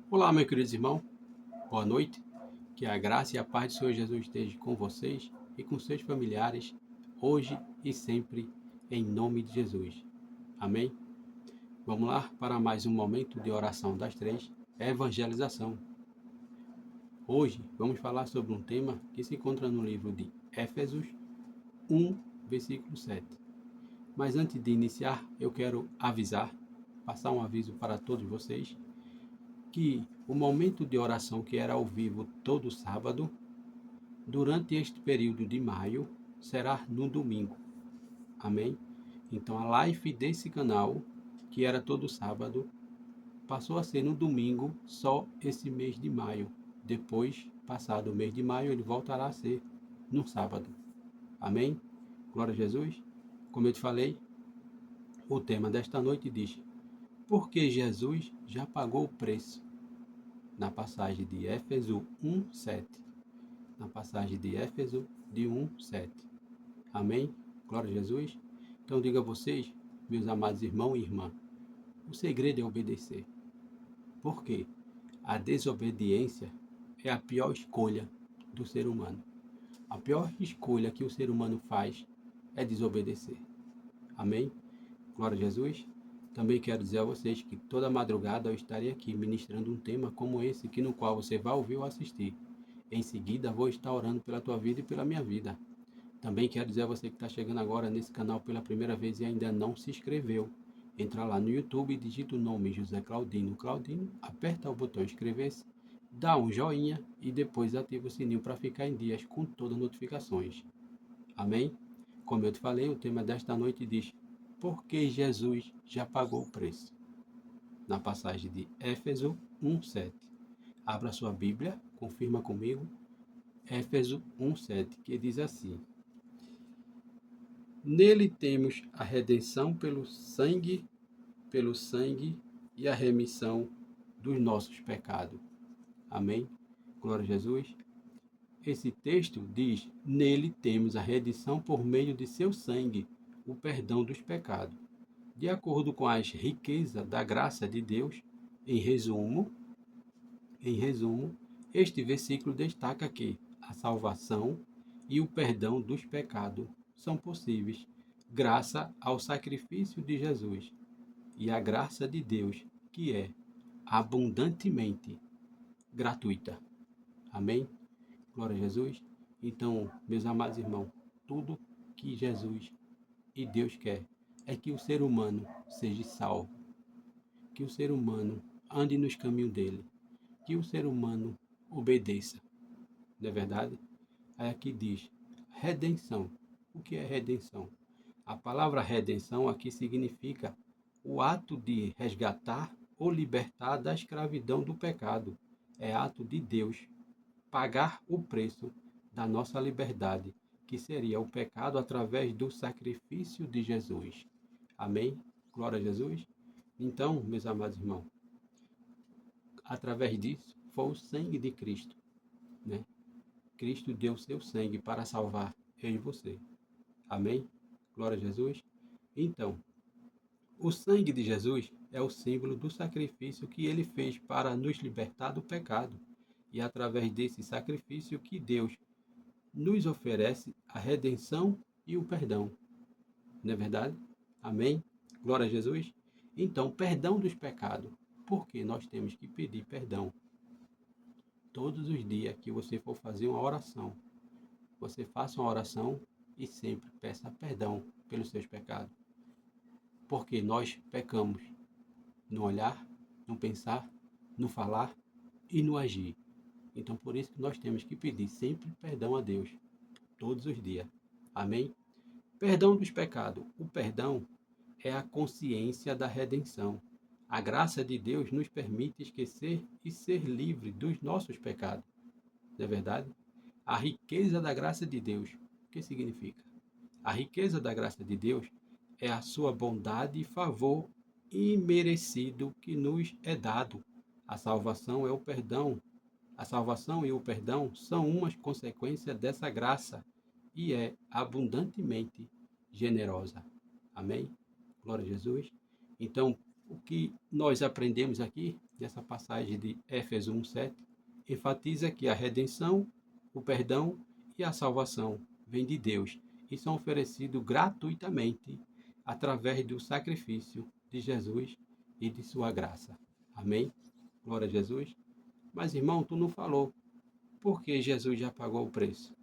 Olá, meus queridos irmãos, boa noite. Que a graça e a paz do Senhor Jesus esteja com vocês e com seus familiares, hoje e sempre, em nome de Jesus. Amém? Vamos lá para mais um momento de oração das três, evangelização. Hoje vamos falar sobre um tema que se encontra no livro de Éfesos 1, versículo 7. Mas antes de iniciar, eu quero passar um aviso para todos vocês, que o momento de oração que era ao vivo todo sábado, durante este período de maio, será no domingo. Amém? Então a live desse canal, que era todo sábado, passou a ser no domingo só esse mês de maio. Depois, passado o mês de maio, ele voltará a ser no sábado. Amém? Glória a Jesus. Como eu te falei, o tema desta noite diz: porque Jesus já pagou o preço. Na passagem de Éfeso 1:7. Na passagem de Éfeso de 1:7. Amém? Glória a Jesus. Então digo a vocês, meus amados irmãos e irmãs, o segredo é obedecer. Por quê? A desobediência é a pior escolha do ser humano. A pior escolha que o ser humano faz é desobedecer. Amém? Glória a Jesus. Também quero dizer a vocês que toda madrugada eu estarei aqui ministrando um tema como esse, no qual você vai ouvir ou assistir. Em seguida, vou estar orando pela tua vida e pela minha vida. Também quero dizer a você que está chegando agora nesse canal pela primeira vez e ainda não se inscreveu. Entra lá no YouTube e digita o nome José Claudino Claudino, aperta o botão inscrever-se, dá um joinha e depois ativa o sininho para ficar em dias com todas as notificações. Amém? Como eu te falei, o tema desta noite diz: porque Jesus já pagou o preço. Na passagem de Éfeso 1:7. Abra sua Bíblia, confirma comigo, Éfeso 1:7, que diz assim: nele temos a redenção pelo sangue e a remissão dos nossos pecados. Amém? Glória a Jesus. Esse texto diz: nele temos a redenção por meio de seu sangue, o perdão dos pecados. De acordo com as riquezas da graça de Deus, em resumo, este versículo destaca que a salvação e o perdão dos pecados são possíveis graças ao sacrifício de Jesus e à graça de Deus, que é abundantemente gratuita. Amém? Glória a Jesus. Então, meus amados irmãos, tudo que Jesus e Deus quer é que o ser humano seja salvo, que o ser humano ande nos caminhos dele, que o ser humano obedeça. Não é verdade? Aí aqui diz redenção. O que é redenção? A palavra redenção aqui significa o ato de resgatar ou libertar da escravidão do pecado. É ato de Deus pagar o preço da nossa liberdade, que seria o pecado através do sacrifício de Jesus. Amém? Glória a Jesus. Então, meus amados irmãos, através disso foi o sangue de Cristo, né? Cristo deu seu sangue para salvar eu e você. Amém? Glória a Jesus. Então, o sangue de Jesus é o símbolo do sacrifício que ele fez para nos libertar do pecado. E através desse sacrifício que Deus nos oferece a redenção e o perdão. Não é verdade? Amém? Glória a Jesus. Então, perdão dos pecados. Por que nós temos que pedir perdão? Todos os dias que você for fazer uma oração, você faça uma oração e sempre peça perdão pelos seus pecados. Porque nós pecamos no olhar, no pensar, no falar e no agir. Então, por isso que nós temos que pedir sempre perdão a Deus, todos os dias. Amém? Perdão dos pecados. O perdão é a consciência da redenção. A graça de Deus nos permite esquecer e ser livre dos nossos pecados. Não é verdade? A riqueza da graça de Deus. O que significa? A riqueza da graça de Deus é a sua bondade e favor imerecido que nos é dado. A salvação é o perdão. A salvação e o perdão são uma consequência dessa graça e é abundantemente generosa. Amém? Glória a Jesus. Então, o que nós aprendemos aqui nessa passagem de Éfeso 1:7, enfatiza que a redenção, o perdão e a salvação vêm de Deus e são oferecidos gratuitamente através do sacrifício de Jesus e de sua graça. Amém? Glória a Jesus. Mas, irmão, tu não falou por que Jesus já pagou o preço.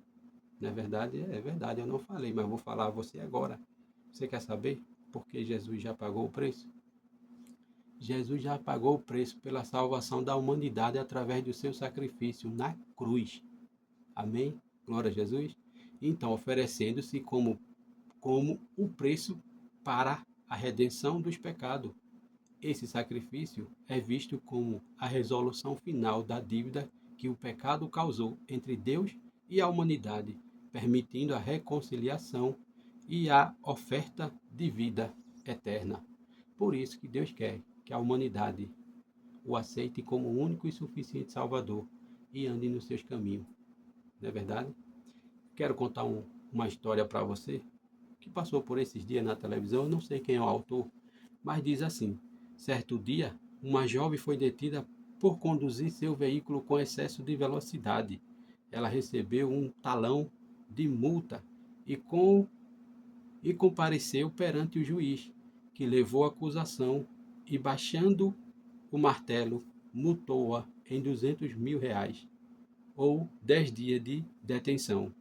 Não é verdade? É verdade, eu não falei, mas vou falar a você agora. Você quer saber por que Jesus já pagou o preço? Jesus já pagou o preço pela salvação da humanidade através do seu sacrifício na cruz. Amém? Glória a Jesus. Então, oferecendo-se como o preço para a redenção dos pecados. Esse sacrifício é visto como a resolução final da dívida que o pecado causou entre Deus e a humanidade, permitindo a reconciliação e a oferta de vida eterna. Por isso que Deus quer que a humanidade o aceite como o único e suficiente Salvador e ande nos seus caminhos. Não é verdade? Quero contar uma história para você que passou por esses dias na televisão. Eu não sei quem é o autor, mas diz assim: certo dia, uma jovem foi detida por conduzir seu veículo com excesso de velocidade. Ela recebeu um talão de multa e, e compareceu perante o juiz, que levou a acusação e, baixando o martelo, multou-a em R$ 200.000, ou 10 dias de detenção.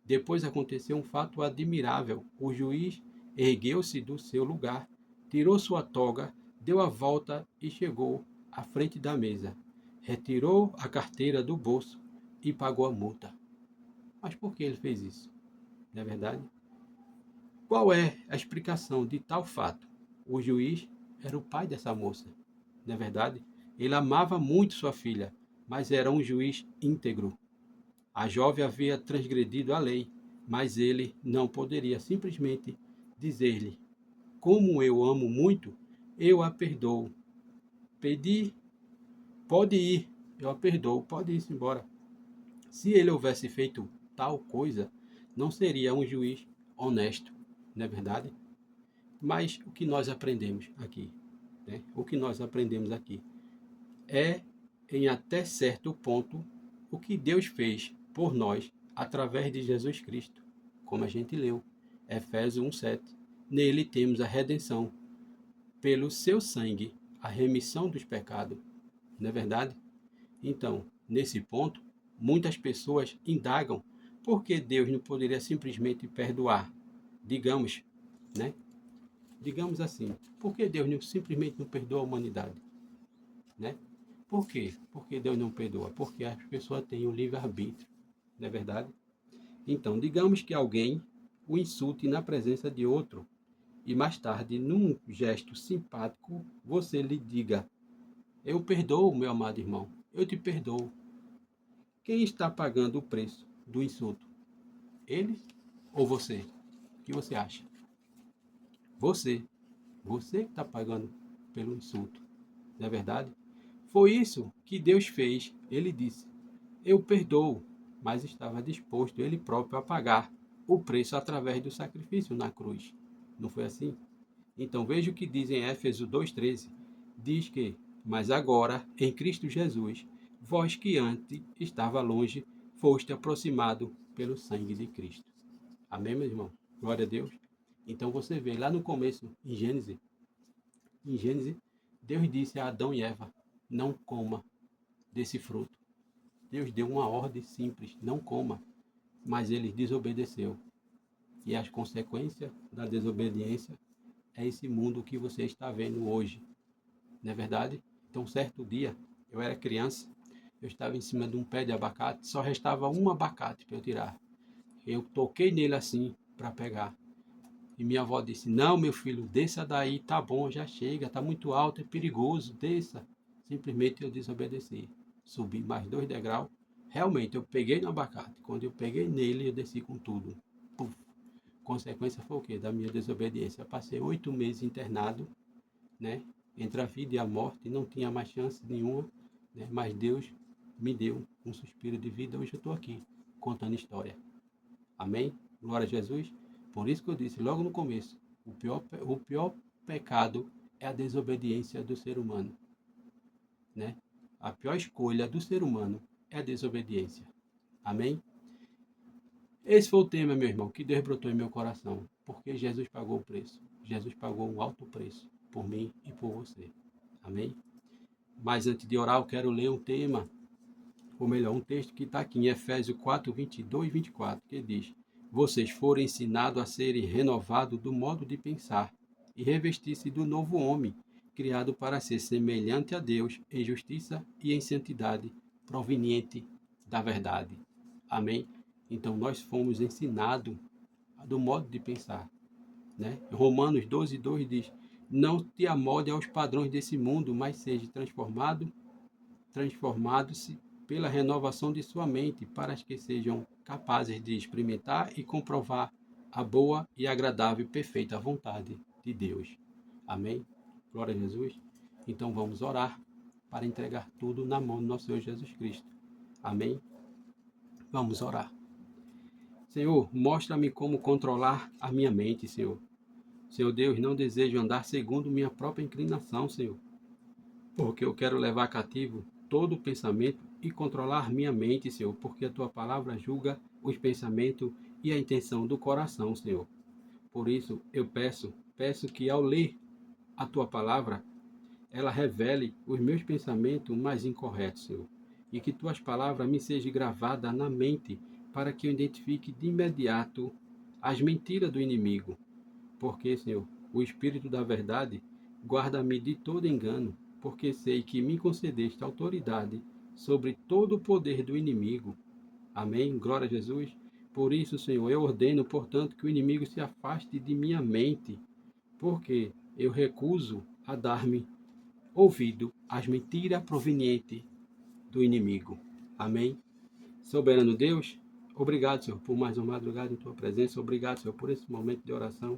Depois aconteceu um fato admirável. O juiz ergueu-se do seu lugar, tirou sua toga, deu a volta e chegou à frente da mesa. Retirou a carteira do bolso e pagou a multa. Mas por que ele fez isso? Não é verdade? Qual é a explicação de tal fato? O juiz era o pai dessa moça. Não é verdade? Ele amava muito sua filha, mas era um juiz íntegro. A jovem havia transgredido a lei, mas ele não poderia simplesmente dizer-lhe: como eu amo muito, eu a perdoo. Pedi, pode ir, eu a perdoo, pode ir embora. Se ele houvesse feito tal coisa, não seria um juiz honesto, não é verdade? Mas o que nós aprendemos aqui, né? O que nós aprendemos aqui é, em até certo ponto, o que Deus fez por nós através de Jesus Cristo, como a gente leu, Efésios 1:7. Nele temos a redenção, pelo seu sangue, a remissão dos pecados. Não é verdade? Então, nesse ponto, muitas pessoas indagam por que Deus não poderia simplesmente perdoar. Digamos, né? Digamos assim, por que Deus simplesmente não perdoa a humanidade? Né? Por quê? Porque Deus não perdoa? Porque as pessoas têm o livre-arbítrio, não é verdade? Então, digamos que alguém o insulte na presença de outro e mais tarde, num gesto simpático, você lhe diga: eu perdoo, meu amado irmão, eu te perdoo. Quem está pagando o preço do insulto? Ele ou você? O que você acha? Você. Você que está pagando pelo insulto, não é verdade? Foi isso que Deus fez. Ele disse: eu perdoo, mas estava disposto ele próprio a pagar o preço através do sacrifício na cruz. Não foi assim? Então veja o que diz em Éfeso 2:13. Diz que: mas agora, em Cristo Jesus, vós que antes estava longe, foste aproximado pelo sangue de Cristo. Amém, meu irmão? Glória a Deus. Então você vê lá no começo, em Gênesis, Deus disse a Adão e Eva: não coma desse fruto. Deus deu uma ordem simples: não coma, mas ele desobedeceu. E as consequências da desobediência é esse mundo que você está vendo hoje, não é verdade? Então, certo dia, eu era criança, eu estava em cima de um pé de abacate, só restava um abacate para eu tirar. Eu toquei nele assim para pegar. E minha avó disse: não, meu filho, desça daí, tá bom, já chega, tá muito alto, é perigoso, desça. Simplesmente eu desobedeci. Subi mais 2 degraus. Realmente, eu peguei no abacate. Quando eu peguei nele, eu desci com tudo. Puf. Consequência foi o quê? Da minha desobediência. Eu passei 8 meses internado, né? Entre a vida e a morte, não tinha mais chance nenhuma, né? Mas Deus me deu um suspiro de vida. Hoje eu estou aqui, contando história. Amém? Glória a Jesus. Por isso que eu disse logo no começo, o pior pecado é a desobediência do ser humano. né? A pior escolha do ser humano é a desobediência. Amém? Esse foi o tema, meu irmão, que Deus brotou em meu coração, porque Jesus pagou o preço. Jesus pagou um alto preço por mim e por você. Amém? Mas antes de orar, eu quero ler um tema, ou melhor, um texto que está aqui em Efésios 4, 22 e 24, que diz: Vocês foram ensinados a serem renovados do modo de pensar e revestir-se do novo homem, criado para ser semelhante a Deus em justiça e em santidade, proveniente da verdade. Amém? Então nós fomos ensinados do modo de pensar, né? Romanos 12, 2 diz: Não te amolde aos padrões desse mundo, mas seja transformado-se pela renovação de sua mente, para que sejam capazes de experimentar e comprovar a boa e agradável e perfeita vontade de Deus. Amém? Glória a Jesus. Então vamos orar para entregar tudo na mão do nosso Senhor Jesus Cristo. Amém? Vamos orar. Senhor, mostra-me como controlar a minha mente, Senhor. Senhor Deus, não desejo andar segundo minha própria inclinação, Senhor, porque eu quero levar cativo todo o pensamento e controlar minha mente, Senhor, porque a tua palavra julga os pensamentos e a intenção do coração, Senhor. Por isso, eu peço que ao ler a tua palavra, ela revele os meus pensamentos mais incorretos, Senhor, e que tuas palavras me sejam gravadas na mente para que eu identifique de imediato as mentiras do inimigo. Porque, Senhor, o Espírito da verdade guarda-me de todo engano, porque sei que me concedeste autoridade sobre todo o poder do inimigo. Amém? Glória a Jesus. Por isso, Senhor, eu ordeno, portanto, que o inimigo se afaste de minha mente, porque eu recuso a dar-me ouvido às mentiras provenientes do inimigo. Amém? Soberano Deus, obrigado, Senhor, por mais uma madrugada em tua presença. Obrigado, Senhor, por esse momento de oração.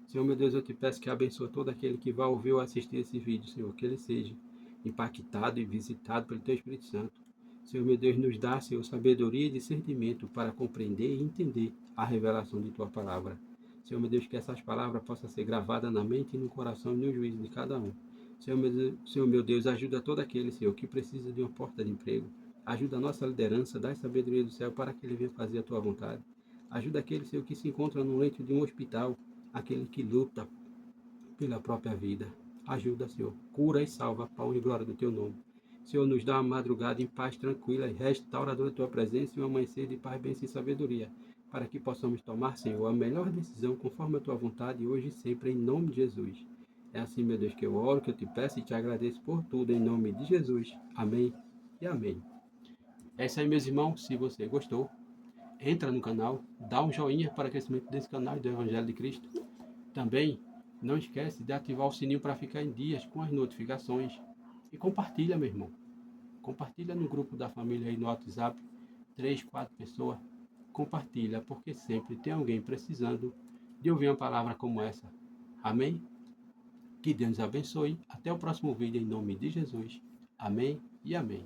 Senhor, meu Deus, eu te peço que abençoe todo aquele que vai ouvir ou assistir esse vídeo, Senhor, que ele seja impactado e visitado pelo teu Espírito Santo. Senhor, meu Deus, nos dá, Senhor, sabedoria e discernimento para compreender e entender a revelação de tua palavra. Senhor, meu Deus, que essas palavras possam ser gravadas na mente e no coração e no juízo de cada um. Senhor, meu Deus, ajuda todo aquele, Senhor, que precisa de uma porta de emprego. Ajuda a nossa liderança, dá sabedoria do céu para que ele venha fazer a tua vontade. Ajuda aquele, Senhor, que se encontra no leito de um hospital, aquele que luta pela própria vida. Ajuda, Senhor. Cura e salva, para honra e glória do teu nome. Senhor, nos dá uma madrugada em paz tranquila e restauradora da tua presença e um amanhecer de paz, bênção e sabedoria, para que possamos tomar, Senhor, a melhor decisão conforme a tua vontade, hoje e sempre, em nome de Jesus. É assim, meu Deus, que eu oro, que eu te peço e te agradeço por tudo, em nome de Jesus. Amém e amém. É isso aí, meus irmãos. Se você gostou, entra no canal, dá um joinha para o crescimento desse canal do Evangelho de Cristo. Também não esquece de ativar o sininho para ficar em dias com as notificações. E compartilha, meu irmão. Compartilha no grupo da família aí no WhatsApp. 3, 4 pessoas. Compartilha, porque sempre tem alguém precisando de ouvir uma palavra como essa. Amém? Que Deus nos abençoe. Até o próximo vídeo em nome de Jesus. Amém e amém.